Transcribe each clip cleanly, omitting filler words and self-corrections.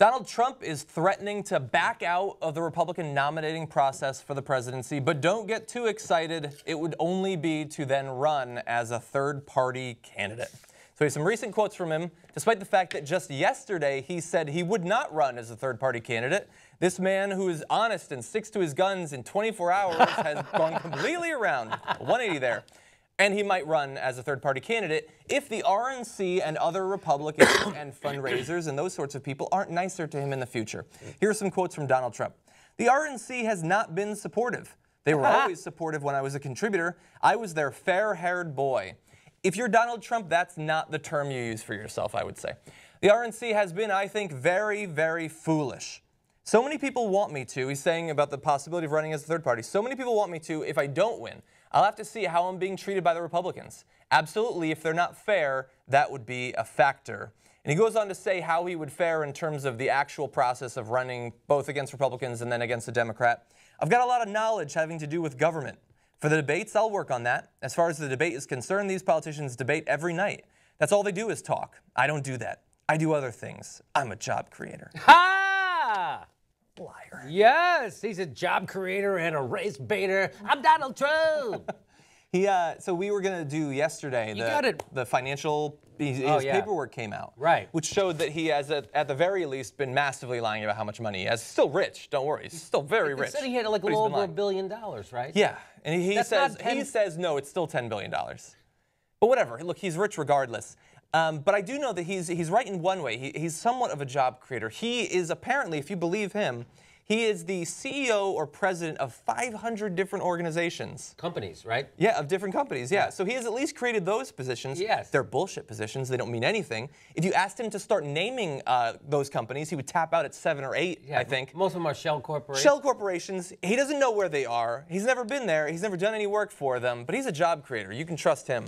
Donald Trump is threatening to back out of the Republican nominating process for the presidency, but don't get too excited. It would only be to then run as a third-party candidate. So we have some recent quotes from him, despite the fact that just yesterday he said he would not run as a third-party candidate. This man, who is honest and sticks to his guns in 24 hours, has gone completely around, 180 there. And he might run as a third-party candidate if the RNC and other Republicans and fundraisers and those sorts of people aren't nicer to him in the future. Here are some quotes from Donald Trump. The RNC has not been supportive. They were always supportive when I was a contributor. I was their fair-haired boy. If you're Donald Trump, that's not the term you use for yourself, I would say. The RNC has been, I think, very, very foolish. So many people want me to, he's saying about the possibility of running as a third party, so many people want me to, if I don't win, I'll have to see how I'm being treated by the Republicans. Absolutely, if they're not fair, that would be a factor. And he goes on to say how he would fare in terms of the actual process of running both against Republicans and then against a Democrat. I've got a lot of knowledge having to do with government. For the debates, I'll work on that. As far as the debate is concerned, these politicians debate every night. That's all they do is talk. I don't do that. I do other things. I'm a job creator. Ha! Liar. Yes, he's a job creator and a race baiter. I'm Donald Trump. So we were going to do yesterday the financial, his paperwork came out. Right. Which showed that he has, at the very least, been massively lying about how much money he has. Still rich, don't worry. He's still very rich. He said he had like a little over $1 billion, right? Yeah. And he says, no, it's still $10 billion. But whatever. Look, he's rich regardless. But I do know that he's right in one way. He's somewhat of a job creator. He is apparently, if you believe him, he is the CEO or president of 500 different organizations. Companies, right? Yeah, of different companies, yeah. So he has at least created those positions. Yes. They're bullshit positions. They don't mean anything. If you asked him to start naming those companies, he would tap out at 7 or 8, I think. Most of them are shell corporations. Shell corporations. He doesn't know where they are. He's never been there. He's never done any work for them. But he's a job creator. You can trust him.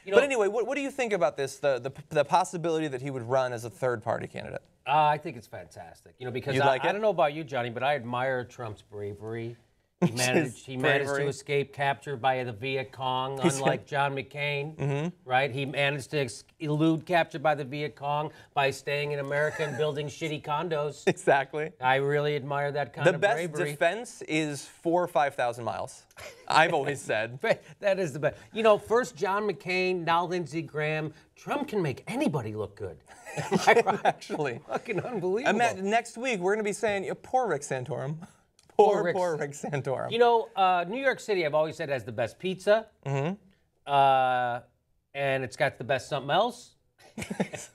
But anyway, what do you think about this, the possibility that he would run as a third-party candidate? I think it's fantastic. Because I don't know about you, Johnny, but I admire Trump's bravery. He managed to escape capture by the Viet Cong, unlike John McCain, right? He managed to elude capture by the Viet Cong by staying in America and building shitty condos. Exactly. I really admire that kind of bravery. The best defense is 4,000 or 5,000 miles. I've always said. That is the best. First John McCain, now Lindsey Graham. Trump can make anybody look good. Actually. Fucking unbelievable. Next week, we're going to be saying, poor Rick Santorum. Poor Rick Santorum. New York City, I've always said, has the best pizza. And it's got the best something else.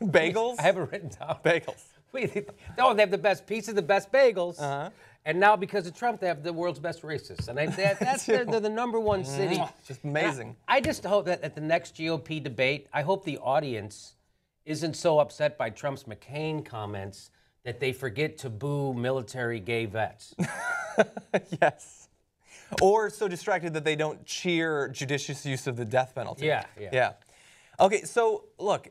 Bagels? I have it written down. Bagels. They have the best pizza, the best bagels. And now, because of Trump, they have the world's best racists. And they're the #1 city. Just amazing. I just hope that at the next GOP debate, I hope the audience isn't so upset by Trump's McCain comments that they forget to boo military gay vets. Yes. Or so distracted that they don't cheer judicious use of the death penalty. Yeah. Okay, so look,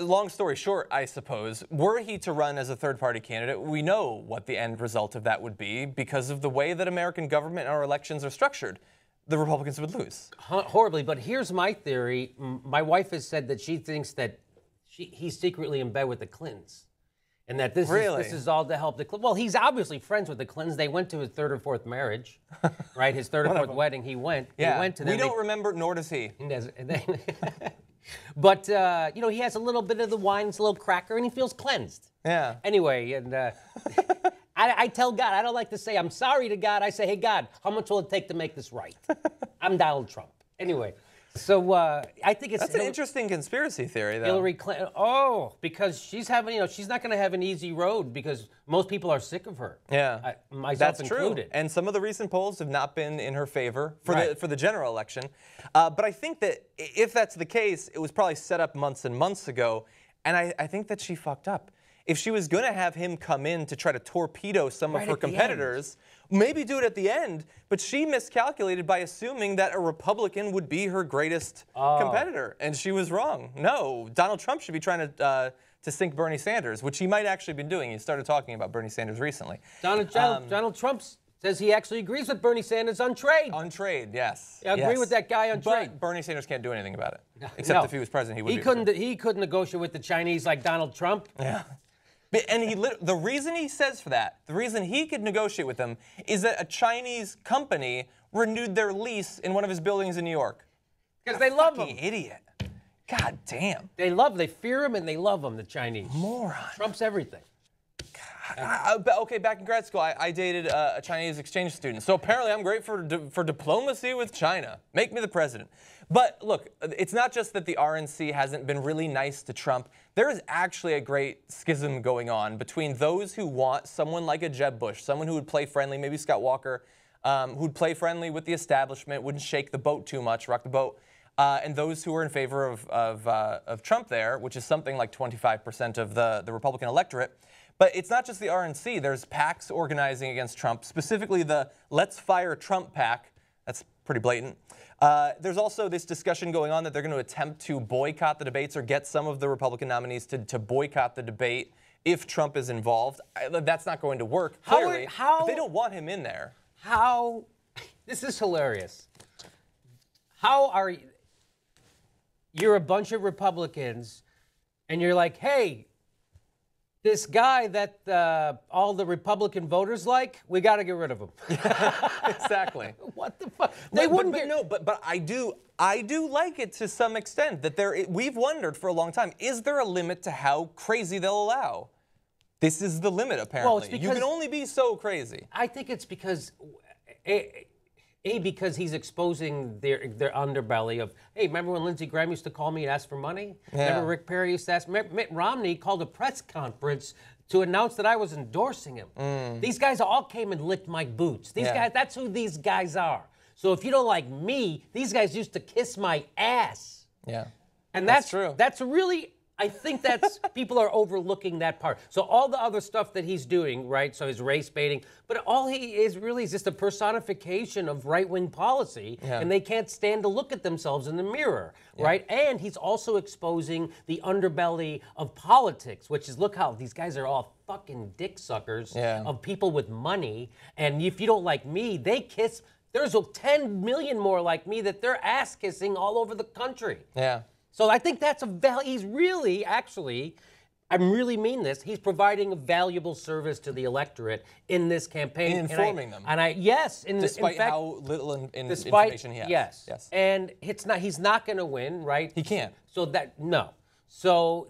long story short, I suppose, were he to run as a third-party candidate, we know what the end result of that would be because of the way that American government and our elections are structured. The Republicans would lose. Horribly, but here's my theory. My wife has said that she thinks that he's secretly in bed with the Clintons. And that this is all to help the Clintons. Well, he's obviously friends with the Clintons. They went to his 3rd or 4th marriage, right? His 3rd or 4th wedding, he went. Yeah. He went to them. We don't remember, nor does he. But, he has a little bit of the wine, it's a little cracker, and he feels cleansed. Yeah. Anyway, and I tell God, I don't like to say I'm sorry to God. I say, hey, God, how much will it take to make this right? I'm Donald Trump. Anyway. So I think it's... That's an interesting conspiracy theory, though. Hillary Clinton. Because she's having, she's not going to have an easy road because most people are sick of her. Yeah. Myself included. True. And some of the recent polls have not been in her favor for the general election. But I think that if that's the case, it was probably set up months and months ago. And I think that she fucked up. If she was going to have him come in to try to torpedo some of her competitors, maybe do it at the end, but she miscalculated by assuming that a Republican would be her greatest competitor, and she was wrong. No, Donald Trump should be trying to sink Bernie Sanders, which he might actually be doing. He started talking about Bernie Sanders recently. Donald Trump says he actually agrees with Bernie Sanders on trade. On trade, yes. I agree with that guy on trade. But Bernie Sanders can't do anything about it, except if he was president, he would. He couldn't negotiate with the Chinese like Donald Trump. Yeah. And the reason he says for that, the reason he could negotiate with them, is that a Chinese company renewed their lease in one of his buildings in New York. Because they love him. Idiot. God damn. They fear him and they love him, the Chinese. Moron. Trump's everything. Okay, back in grad school, I dated a Chinese exchange student. So apparently I'm great for diplomacy with China. Make me the president. But look, it's not just that the RNC hasn't been really nice to Trump. There is actually a great schism going on between those who want someone like a Jeb Bush, someone who would play friendly, maybe Scott Walker, who'd play friendly with the establishment, wouldn't shake the boat too much, rock the boat, and those who are in favor of Trump there, which is something like 25% of the Republican electorate. But it's not just the RNC. There's PACs organizing against Trump, specifically the Let's Fire Trump PAC. That's pretty blatant. There's also this discussion going on that they're going to attempt to boycott the debates or get some of the Republican nominees to boycott the debate if Trump is involved. That's not going to work, clearly. But they don't want him in there. This is hilarious. How are you? You're a bunch of Republicans, and you're like, hey, this guy that all the Republican voters like, we got to get rid of him. Exactly. What the fuck? But I do like it to some extent that we've wondered for a long time, is there a limit to how crazy they'll allow? This is the limit, apparently. Well, it's because, you can only be so crazy. I think it's because because he's exposing their underbelly of, hey, remember when Lindsey Graham used to call me and ask for money? Yeah. Remember Rick Perry used to ask? Mitt Romney called a press conference to announce that I was endorsing him. These guys all came and licked my boots. These guys, that's who these guys are. So if you don't like me, these guys used to kiss my ass. Yeah. And that's true. That's really, I think that's, people are overlooking that part. So all the other stuff that he's doing, right, so his race baiting, but all he is really is just a personification of right-wing policy, and they can't stand to look at themselves in the mirror, right? And he's also exposing the underbelly of politics, which is, look how these guys are all fucking dick suckers of people with money, and if you don't like me, they kiss, there's 10 million more like me that they're ass-kissing all over the country. Yeah. So I think that's he's really, actually, I really mean this, he's providing a valuable service to the electorate in this campaign. In informing them. Yes. Despite in fact, how little information he has. Yes. And he's not going to win, right? He can't. So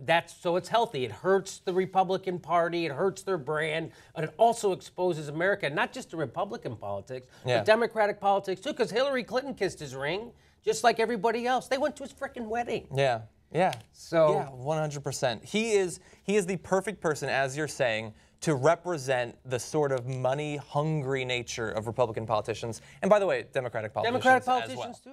it's healthy. It hurts the Republican Party, it hurts their brand, and it also exposes America, not just to Republican politics, but Democratic politics too, because Hillary Clinton kissed his ring. Just like everybody else. They went to his frickin' wedding. Yeah. So yeah, 100%. He is the perfect person, as you're saying, to represent the sort of money-hungry nature of Republican politicians. And by the way, Democratic politicians as well. too.